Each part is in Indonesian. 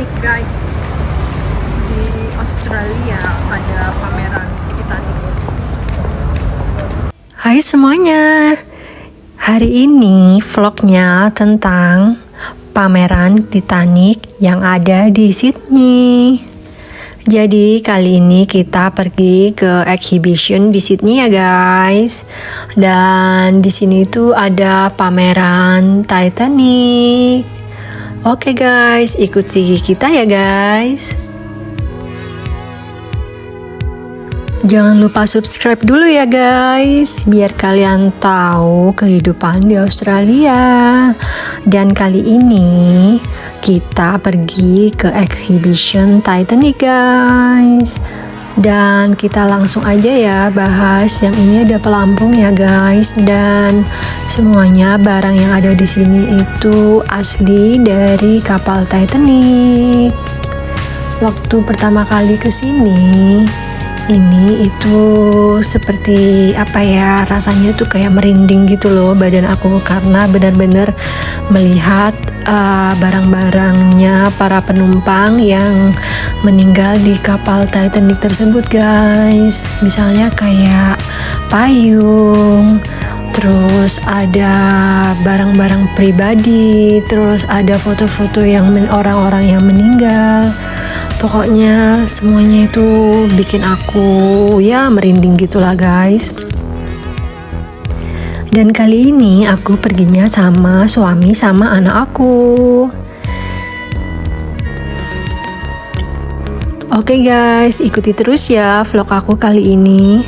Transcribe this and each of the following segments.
Titanic guys. Di Australia ada pameran Titanic. Hai semuanya, hari ini vlognya tentang pameran Titanic yang ada di Sydney. Jadi kali ini kita pergi ke exhibition di Sydney ya guys. Dan di sini tuh ada pameran Titanic. Oke guys, ikuti kita ya guys. Jangan lupa subscribe dulu ya guys, biar kalian tahu kehidupan di Australia. Dan kali ini kita pergi ke exhibition Titanic guys. Dan kita langsung aja ya bahas yang ini ada pelampung ya guys. Dan semuanya barang yang ada di sini itu asli dari kapal Titanic. Waktu pertama kali ke sini, ini itu seperti apa ya, rasanya tuh kayak merinding gitu loh badan aku karena benar-benar melihat barang-barangnya para penumpang yang meninggal di kapal Titanic tersebut guys. Misalnya kayak payung, terus ada barang-barang pribadi, terus ada foto-foto yang orang-orang yang meninggal. Pokoknya semuanya itu bikin aku ya merinding gitulah guys. Dan kali ini aku perginya sama suami sama anak aku. Oke guys, ikuti terus ya vlog aku kali ini.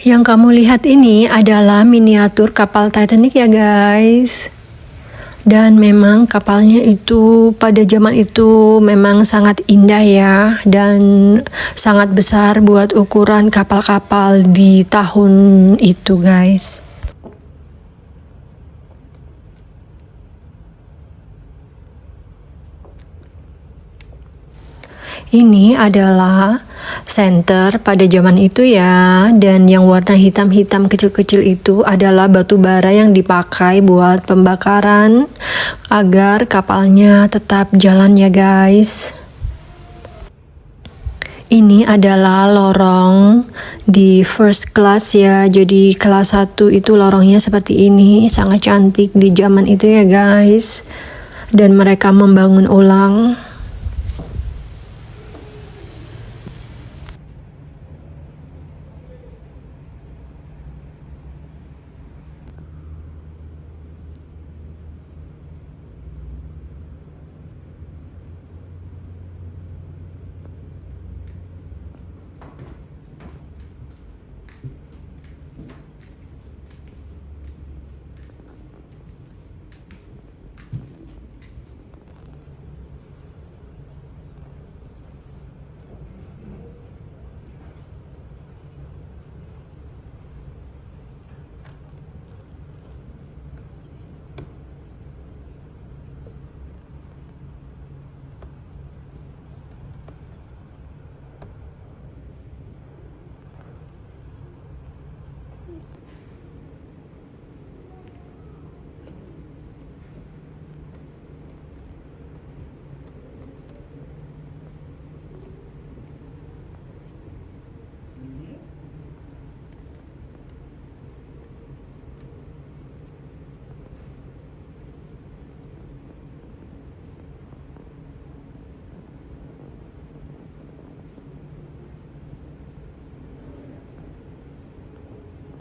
Yang kamu lihat ini adalah miniatur kapal Titanic ya guys. Dan memang kapalnya itu pada zaman itu memang sangat indah ya. Dan sangat besar buat ukuran kapal-kapal di tahun itu guys. Ini adalah senter pada zaman itu ya, dan yang warna hitam-hitam kecil-kecil itu adalah batu bara yang dipakai buat pembakaran agar kapalnya tetap jalan ya guys. Ini adalah lorong di first class ya, jadi kelas 1 itu lorongnya seperti ini, sangat cantik di zaman itu ya guys. Dan mereka membangun ulang.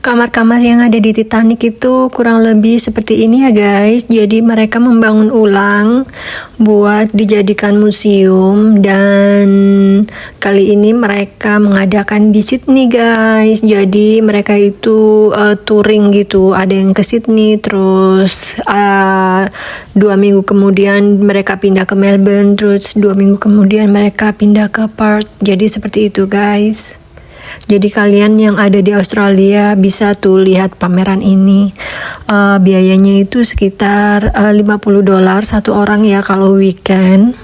Kamar-kamar yang ada di Titanic itu kurang lebih seperti ini ya guys. Jadi mereka membangun ulang buat dijadikan museum, dan kali ini mereka mengadakan di Sydney guys. Jadi mereka itu touring gitu. Ada yang ke Sydney, terus 2 minggu kemudian mereka pindah ke Melbourne, terus 2 minggu kemudian mereka pindah ke Perth. Jadi seperti itu guys. Jadi kalian yang ada di Australia bisa tuh lihat pameran ini. Biayanya itu sekitar $50 satu orang ya kalau weekend.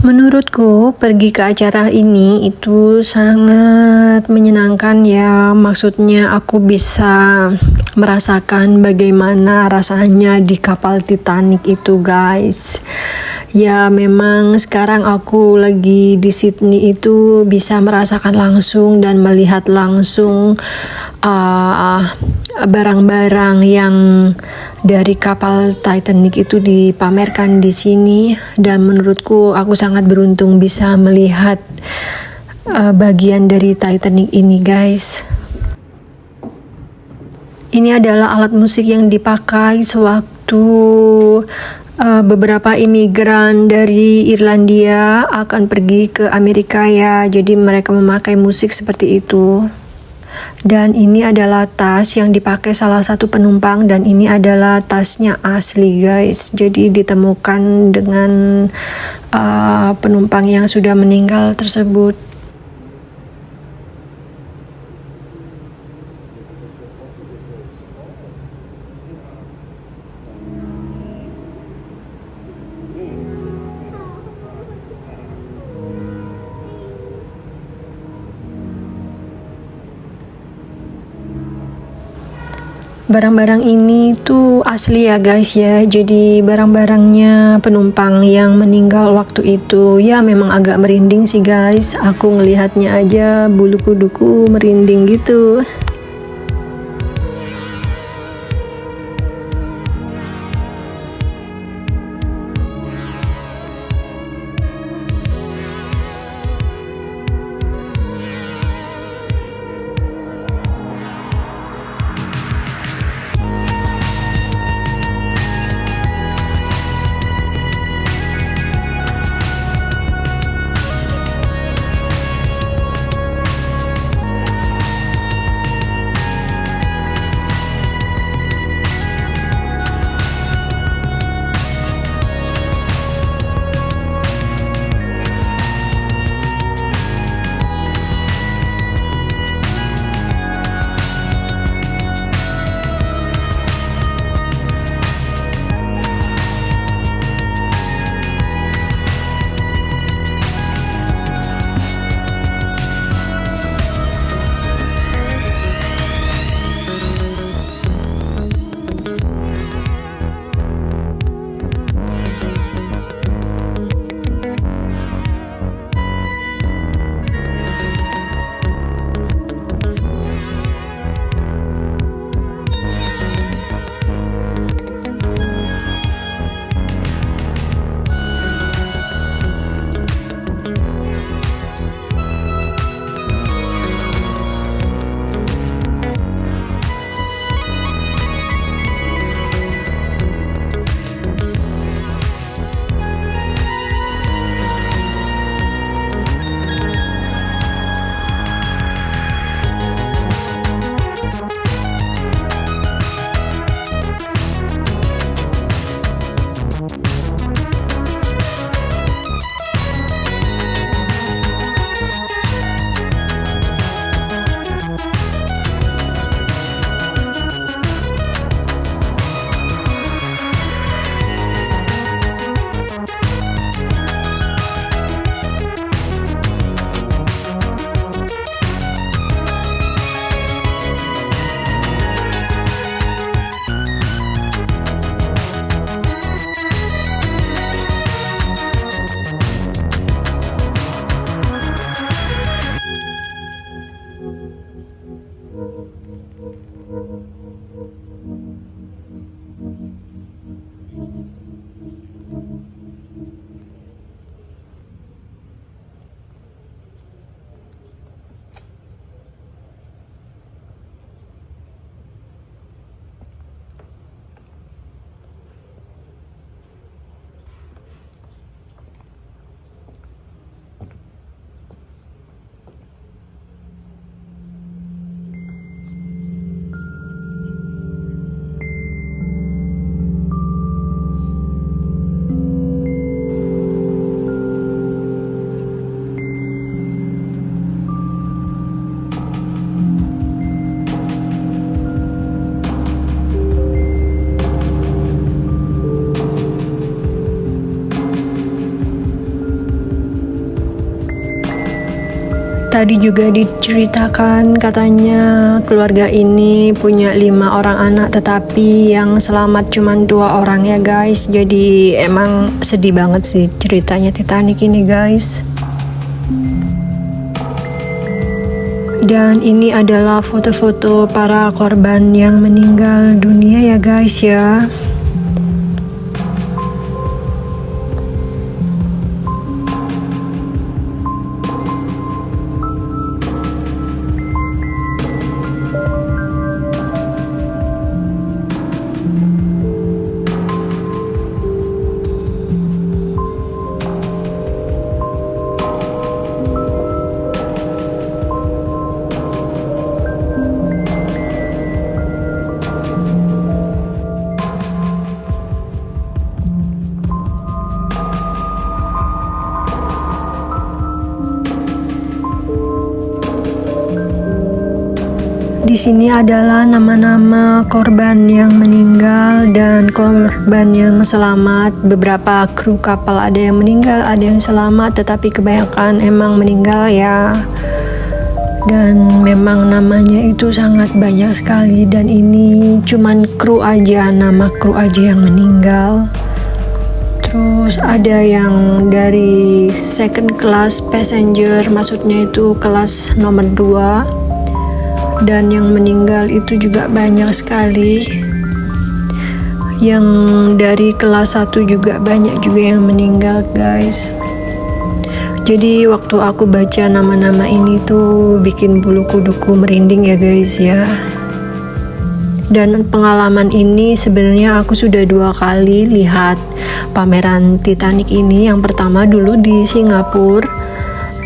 Menurutku pergi ke acara ini itu sangat menyenangkan ya. Maksudnya aku bisa merasakan bagaimana rasanya di kapal Titanic itu guys. Ya memang sekarang aku lagi di Sydney itu bisa merasakan langsung dan melihat langsung barang-barang yang dari kapal Titanic itu dipamerkan di sini, dan menurutku aku sangat beruntung bisa melihat bagian dari Titanic ini guys. Ini adalah alat musik yang dipakai sewaktu beberapa imigran dari Irlandia akan pergi ke Amerika ya. Jadi mereka memakai musik seperti itu. Dan ini adalah tas yang dipakai salah satu penumpang, dan ini adalah tasnya asli guys. Jadi ditemukan dengan penumpang yang sudah meninggal tersebut. Barang-barang ini tuh asli ya guys ya. Jadi barang-barangnya penumpang yang meninggal waktu itu. Ya memang agak merinding sih guys. Aku ngelihatnya aja bulu kuduku merinding gitu. Tadi juga diceritakan katanya keluarga ini punya 5 orang anak, tetapi yang selamat cuma 2 orang ya guys. Jadi emang sedih banget sih ceritanya Titanic ini guys. Dan ini adalah foto-foto para korban yang meninggal dunia ya guys ya. Di sini adalah nama-nama korban yang meninggal dan korban yang selamat. Beberapa kru kapal ada yang meninggal, ada yang selamat, tetapi kebanyakan emang meninggal ya. Dan memang namanya itu sangat banyak sekali, dan ini cuman kru aja, nama kru aja yang meninggal. Terus ada yang dari second class passenger, maksudnya itu kelas nomor 2, dan yang meninggal itu juga banyak sekali. Yang dari kelas 1 juga banyak juga yang meninggal, guys. Jadi waktu aku baca nama-nama ini tuh bikin bulu kuduku merinding ya guys ya. Dan pengalaman ini sebenarnya aku sudah 2 kali lihat pameran Titanic ini. Yang pertama dulu di Singapura,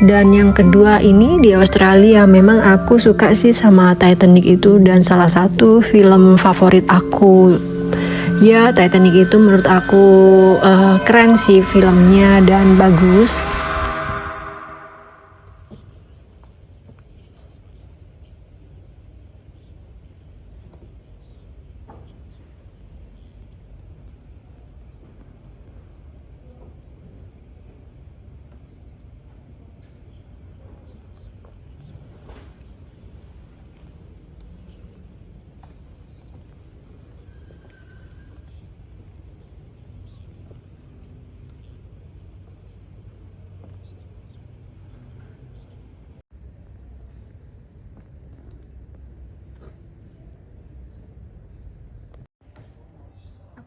dan yang kedua ini di Australia. Memang aku suka sih sama Titanic itu, dan salah satu film favorit aku. Ya, Titanic itu menurut aku keren sih filmnya dan bagus.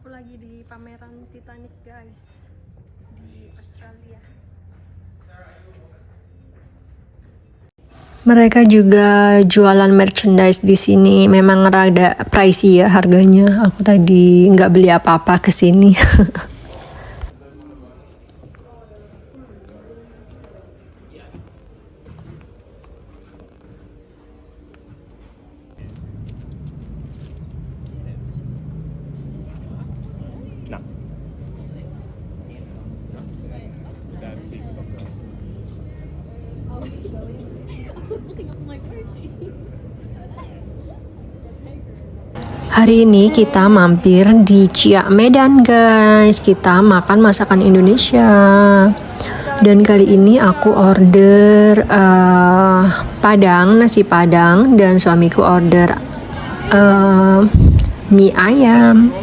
Aku lagi di pameran Titanic guys, di Australia. Mereka juga jualan merchandise di sini. Memang rada pricey ya harganya. Aku tadi nggak beli apa-apa ke sini. Hari ini kita mampir di Ciak Medan guys. Kita makan masakan Indonesia. Dan kali ini aku order padang, nasi padang, dan suamiku order mie ayam.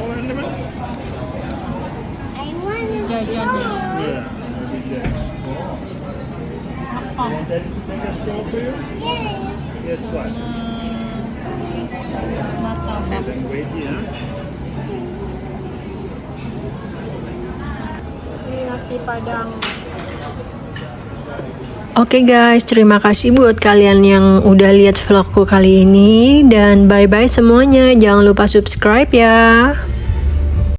Nasi padang. Oke guys, terima kasih buat kalian yang udah lihat vlogku kali ini, dan bye bye semuanya. Jangan lupa subscribe ya.